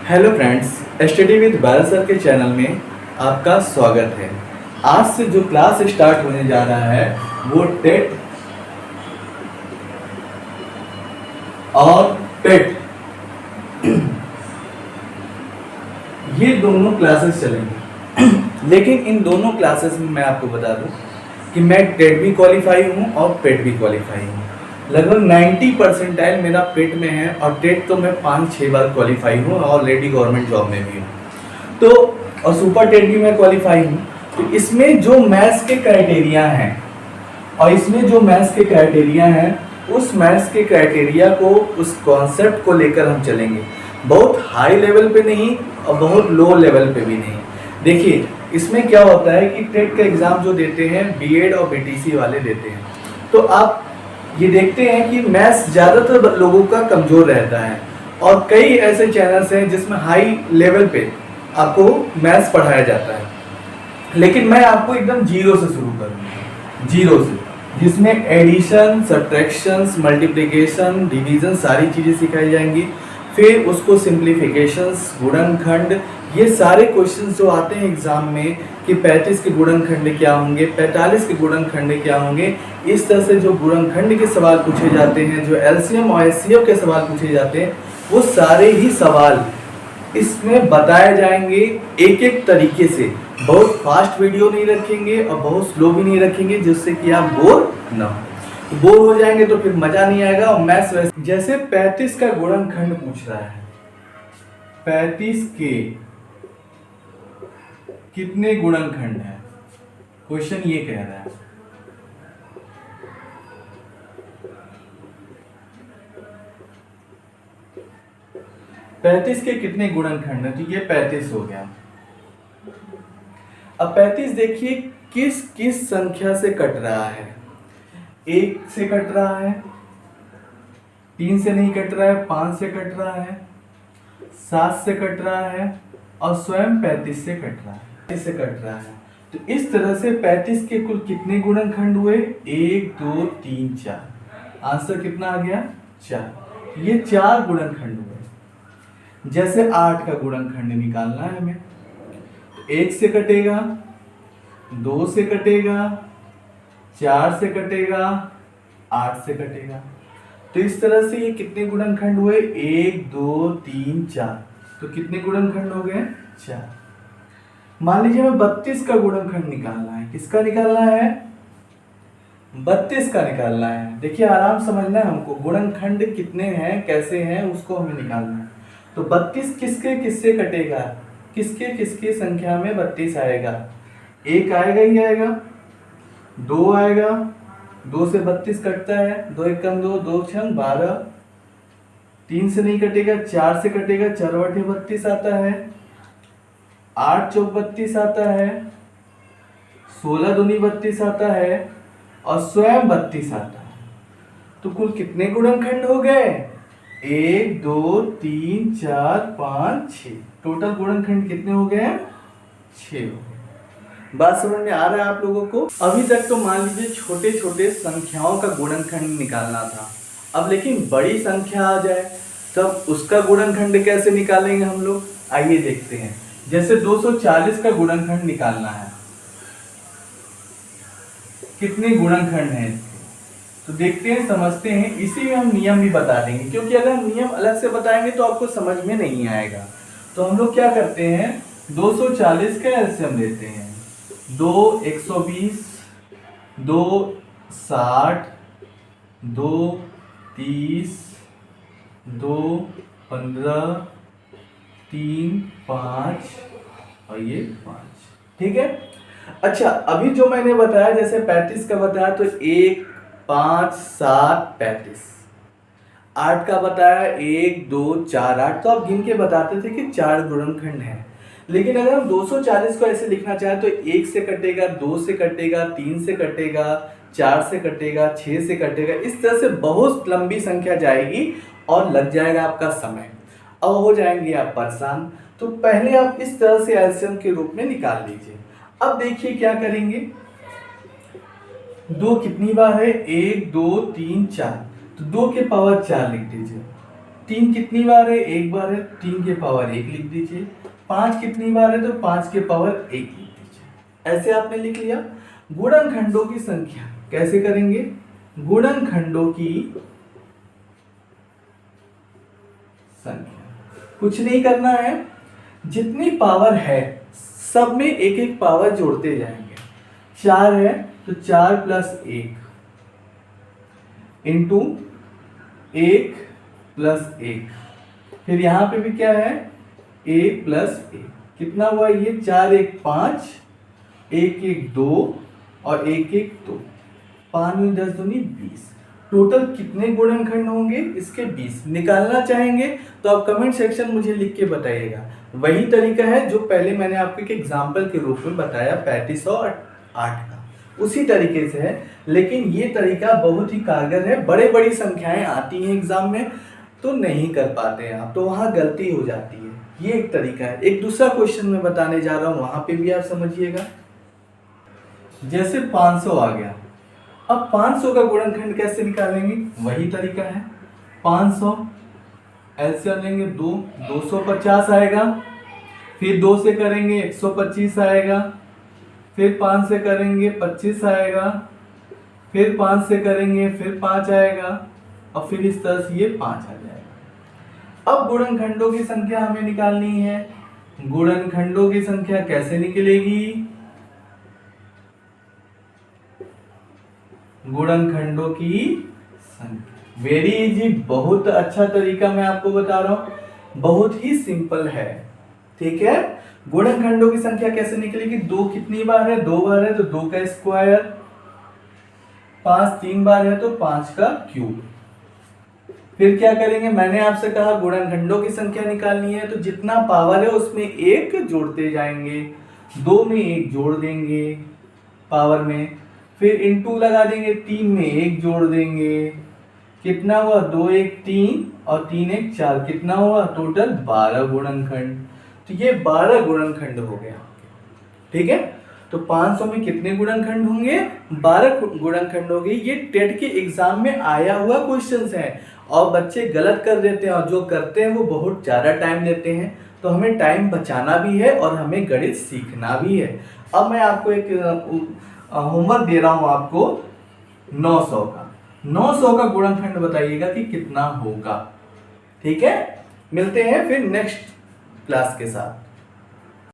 Hello friends, study with बारह sir के channel में आपका स्वागत है। आज से जो क्लास स्टार्ट होने जा रहा है वो टेट और पेट ये दोनों क्लासेस चलेंगे। लेकिन इन दोनों क्लासेस में मैं आपको बता दूं कि मैं टेट भी क्वालिफाई हूँ और पेट भी क्वालिफाई हूँ। लगभग 90% मेरा पेट में है और टेट तो मैं 5-6 बार क्वालिफाई हूँ और ऑलरेडी गवर्नमेंट जॉब में भी हूँ। तो और सुपर टेट भी मैं क्वालिफाई हूँ। तो इसमें जो मैथ्स के क्राइटेरिया हैं उस मैथ्स के क्राइटेरिया को, उस कॉन्सेप्ट को लेकर हम चलेंगे। बहुत हाई लेवल पे नहीं और बहुत लो लेवल पे भी नहीं। देखिए इसमें क्या होता है कि टेट का एग्ज़ाम जो देते हैं बीएड और बीटीसी वाले देते हैं, तो आप ये देखते हैं कि मैथ्स ज़्यादातर लोगों का कमज़ोर रहता है और कई ऐसे चैनल्स हैं जिसमें हाई लेवल पे आपको मैथ्स पढ़ाया जाता है। लेकिन मैं आपको एकदम जीरो से शुरू करूँगा, जीरो से, जिसमें एडिशन, सब्ट्रैक्शंस, मल्टीप्लिकेशन, डिवीज़न सारी चीज़ें सिखाई जाएंगी। फिर उसको सिंप्लीफिकेशंस, गुणनखंड, ये सारे क्वेश्चंस जो आते हैं एग्जाम में कि 35 के गुणनखंड क्या होंगे, 45 के गुणनखंड क्या होंगे, इस तरह से जो गुणनखंड के सवाल पूछे जाते हैं, जो एलसीएम और एचसीएफ के सवाल पूछे जाते हैं, वो सारे ही सवाल इसमें बताए जाएंगे एक एक तरीके से। बहुत फास्ट वीडियो नहीं रखेंगे और बहुत स्लो भी नहीं रखेंगे जिससे कि आप बोर ना हो। बोर हो जाएंगे तो फिर मजा नहीं आएगा। और मैथ्स जैसे 35 का गुणनखंड पूछ रहा है, 35 के कितने गुणनखंड है, क्वेश्चन ये कह रहा है। पैंतीस के कितने गुणनखंड है, तो ये 35 हो गया। अब 35 देखिए किस किस संख्या से कट रहा है। 1 से कट रहा है, 3 से नहीं कट रहा है, 5 से कट रहा है, 7 से कट रहा है और स्वयं 35 से कट रहा है, 35 से कट रहा है। तो इस तरह से 35 के कुल कितने गुणनखंड हुए, 1 2 3 4। आंसर कितना आ गया, 4। ये 4 गुणनखंड हुए। जैसे 8 का गुणनखंड निकालना है हमें, तो 1 से कटेगा, 2 से कटेगा, 4 से कटेगा, 8 से कटेगा। तो इस तरह से ये कितने गुणनखंड हुए, 1 2 3 4। तो कितने गुणनखंड हो गए, 4। मान लीजिए हमें 32 का गुणनखंड निकालना है। किसका निकालना है, 32 का निकालना है। देखिए आराम समझना है हमको, गुणनखंड कितने हैं, कैसे हैं, उसको हमें निकालना है। तो 32 किसके किससे कटेगा, किसके किसके संख्या में 32 आएगा, 1 आएगा ही आएगा, 2 आएगा, 2 से 32 कटता है, 2 1 2, 2 6 12, 3 से नहीं कटेगा, 4 से कटेगा, 4 बटे 32 आता है, 8 चौक 32 आता है, 16 दूनी 32 आता है और स्वयं 32 आता है। तो कुल कितने गुणनखंड हो गए, 1 2 3 4 5 6। टोटल गुणनखंड कितने हो गए, 6 हो गए। बात समझ में आ रहा है आप लोगों को। अभी तक तो मान लीजिए छोटे छोटे संख्याओं का गुणनखंड निकालना था। अब लेकिन बड़ी संख्या आ जाए तब उसका गुणनखंड कैसे निकालेंगे हम लोग, आइए देखते हैं। जैसे 240 का गुणनखंड निकालना है, कितने गुणनखंड हैं इसके, तो देखते हैं, समझते हैं। इसी में हम नियम भी बता देंगे, क्योंकि अगर हम नियम अलग से बताएंगे तो आपको समझ में नहीं आएगा। तो हम लोग क्या करते हैं, 240 का एलसीएम लेते हैं। 2 120, 2 60, 2 30, 2 15, 3 5 और ये 5। ठीक है। अच्छा अभी जो मैंने बताया, जैसे 35 का बताया तो 1 5 7 35, 8 का बताया 1 2 4 8। तो आप गिन के बताते थे कि 4 गुणनखंड हैं। लेकिन अगर हम 240 को ऐसे लिखना चाहें तो 1 से कटेगा, 2 से कटेगा, 3 से कटेगा, 4 से कटेगा, 6 से कटेगा। इस तरह से बहुत लंबी संख्या जाएगी और लग जाएगा आपका समय, अब हो जाएंगे आप परेशान। तो पहले आप इस तरह से एलसीएम के रूप में निकाल लीजिए। अब देखिए क्या करेंगे, 2 कितनी बार है, 1 2 3 4। तो 2 के पावर 4 लिख दीजिए। 3 कितनी बार है? एक बार है, 3 के पावर 1 लिख दीजिए। 5 कितनी बार है? तो 5 के पावर 1 लिख दीजिए। ऐसे आपने लिख लिया। गुणनखंडों की संख्या कैसे करेंगे? गुणनखंडों की संख्या कुछ नहीं करना है, जितनी पावर है सब में एक एक पावर जोड़ते जाएंगे। 4 है तो 4 + 1 इंटू 1 + 1, फिर यहां पे भी क्या है? 1 + 1 कितना हुआ ये? 4 1 5, 1 1 2 और 1 1 2, 5 में 10 दूनी 20। टोटल कितने गुणनखंड होंगे इसके? 20। निकालना चाहेंगे तो आप कमेंट सेक्शन मुझे लिख के बताइएगा। वही तरीका है जो पहले मैंने आपको एक एग्जाम्पल के रूप में बताया 3508 का, उसी तरीके से है, लेकिन ये तरीका बहुत ही कारगर है। बड़े बड़ी संख्याएं आती हैं एग्जाम में तो नहीं कर पाते हैं आप, तो वहां गलती हो जाती है। ये एक तरीका है। एक दूसरा क्वेश्चन मैं बताने जा रहा हूं, वहां पे भी आप समझिएगा। जैसे 500 आ गया, अब 500 का गुणनखंड कैसे निकालेंगे? वही तरीका है। 500 एलसीएम लेंगे 2, 250 आएगा, फिर 2 से करेंगे 125 आएगा, फिर 5 से करेंगे 25 आएगा, फिर 5 से करेंगे फिर 5 आएगा, और फिर इस तरह से ये 5 आ जाएगा। अब गुणनखंडों की संख्या हमें निकालनी है। गुणनखंडों की संख्या कैसे निकलेगी? गुणनखंडों की संख्या वेरी इजी, बहुत अच्छा तरीका मैं आपको बता रहा हूं, बहुत ही सिंपल है। ठीक है, गुणनखंडों की संख्या कैसे निकलेगी? 2 कितनी बार है? 2 बार है तो 2 का स्क्वायर, 5 3 बार है तो 5 का क्यूब। फिर क्या करेंगे? मैंने आपसे कहा गुणनखंडों की संख्या निकालनी है तो जितना पावर है उसमें 1 जोड़ते जाएंगे, 2 में 1 जोड़ देंगे पावर में, फिर इंटू लगा देंगे, 3 में 1 जोड़ देंगे, कितना हुआ? 2 1 3 और 3 1 4, कितना हुआ? टोटल 12 गुणनखंड। तो ये 12 गुणनखंड हो गया। ठीक है, तो 500 में कितने गुणनखंड होंगे? 12 गुणनखंड होंगे। ये टेट के एग्जाम में आया हुआ क्वेश्चंस है और बच्चे गलत कर देते हैं, और जो करते हैं वो बहुत ज्यादा टाइम लेते हैं। तो हमें टाइम बचाना भी है और हमें गणित सीखना भी है। अब मैं आपको एक होमवर्क दे रहा हूं आपको 900 का। 900 का गुणनखंड बताइएगा कि कितना होगा। ठीक है, मिलते हैं फिर नेक्स्ट क्लास के साथ।